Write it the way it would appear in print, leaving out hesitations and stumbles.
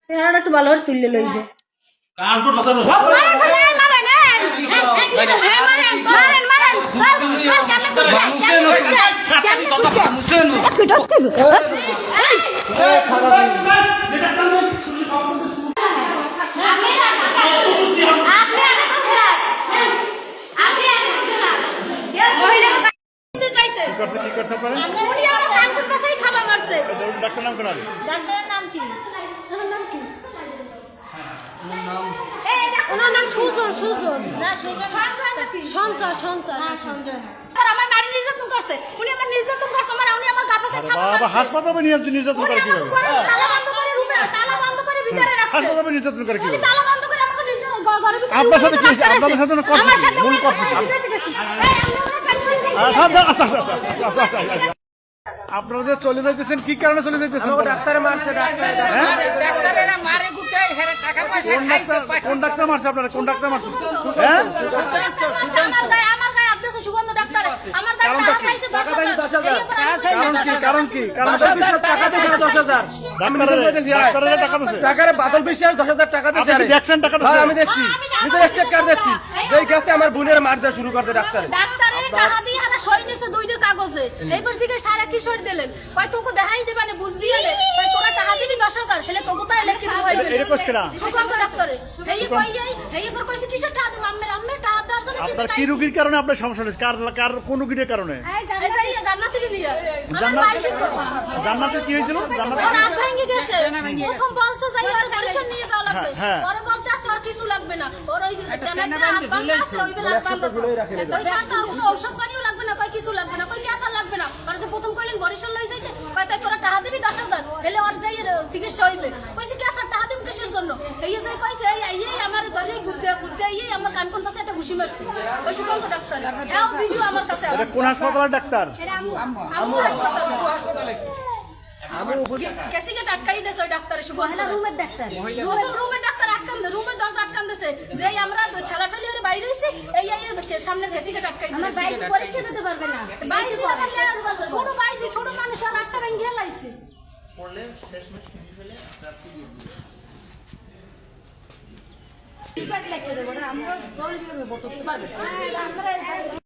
চেহারাটা একটু ভালো করে তুললে লইছে কালপুর বসানো সব ডাক্তারের নাম কি? ওনার নাম সুজন। সুজন না, সঞ্জয় নাকি? সঞ্জয়। আর আমার নারী নির্যাতন করছে, উনি আমার নির্যাতন করছে, উনি আমার গা পাশে থাবা মারছে। বাবা হাসপাতালে নিয়ে নির্যাতন করে কিভাবে? তালা বন্ধ করে রুমে তালা বন্ধ করে ভিতরে রাখছে। হাসপাতালে নির্যাতন করে কিভাবে? তালা বন্ধ করে আমাকে ঘরের ভিতরে আপনার সাথে কি আপনাদের সাথে করছে কি? মূল করছে কি? আপনারা যে চলে যাইতেছেন কি কারণে চলে যাইতেছেন? ডাক্তারে মারছে, ডাক্তারেরা মারে গুতে হেরে টাকা পয়সা খাইছে। কোন ডাক্তার মারছে আপনারা? কোন ডাক্তার মারছে? হ্যাঁ আমার গায়ে আদেশে সুগন্ধ ডাক্তার আমার ডাক্তার আসাইছে 10,000 কারণ কি টাকা দিছে 10,000 ডাক্তারের টাকা দিছে? টাকারে বাদল বিশ্বাস 10,000 টাকা দিছে। আপনি দেখছেন টাকা দিছে? হ্যাঁ আমি দেখছি, নিজের স্টেট কার্ড দেখছি। যেই গেছে আমার বোনের মার দেওয়া শুরু করতে ডাক্তারে টাকা দিয়ে হারা সই নিছে দুইটা কাগজে। এইবার থেকে সারা কি সই দিলেন? কয় তোকে দেখাই দিবা না, বুঝবি না কয় তোরা টাকা দিবি 10,000 হেলে তোকে তো এলে কি হইবে? এটা কইছ কেনা? সুগন্ধ ডাক্তারে এইবার কইছে কিসের টাকা দিবা? আম্মের টাকা দেওয়ার জন্য আপনার কি রোগীর কারণে আপনার সমস্যা হচ্ছে? কার কোন রোগীর কারণে? জান্নাতের নিয়ে জান্নাতের কি হয়েছিল? ওর হাত ভেঙে গেছে। প্রথম বলছে যাই আর বরিশাল নিয়ে যাওয়া লাগবে, পরে বলতে আছে আর কিছু লাগবে না, ওর ওই জান্নাতের হাত ভাঙা আছে, ওই বেলা হাত ভাঙা কই স্যার তার কোনো ঔষধ পানিও লাগবে না, কই কিছু লাগবে না, কই ক্যাসার লাগবে না। আর যে প্রথম কইলেন বরিশাল লই যাইতে, কই তাই তোরা টাকা দিবি 10,000 হেলে ওর যাই চিকিৎসা হইবে। কইছে ক্যাসার টাকা দিম কিসের জন্য? এই যে কইছে এই আমার ধরে গুদ্দে এই আমার কানকন পাশে একটা ঘুষি মারছে ওই সুগন্ধ ডাক্তার। এও ভিডিও আমার কাছে আছে। কোন হাসপাতালের ডাক্তার? আমু হাসপাতাল কেসিকে টাটকাই দেছে ওই ডাক্তারে সুগন্ধ রুমের ডাক্তার। রুমের ডাক্তার আটকান দে, রুমের দরজা আটকান দেছে। যেই আমরা ঠেলাঠালি ওরে বাইরে হইছি এই সামনের কেসিকে টাটকাই দিছে। আমার বাইরে পরীক্ষা দিতে পারবে না। বাইজি আমার ছোট বাইজি ছোট মানুষ আর আটটা ভাঙ গিয়ে লাইছে পড়লে শেষমেশ ফিনিশ হলে আপনার কি দিয়ে দিই টিপাট লেখে দেব না আমরা দৌড়ে দিয়ে দেব তো পারবে আমরা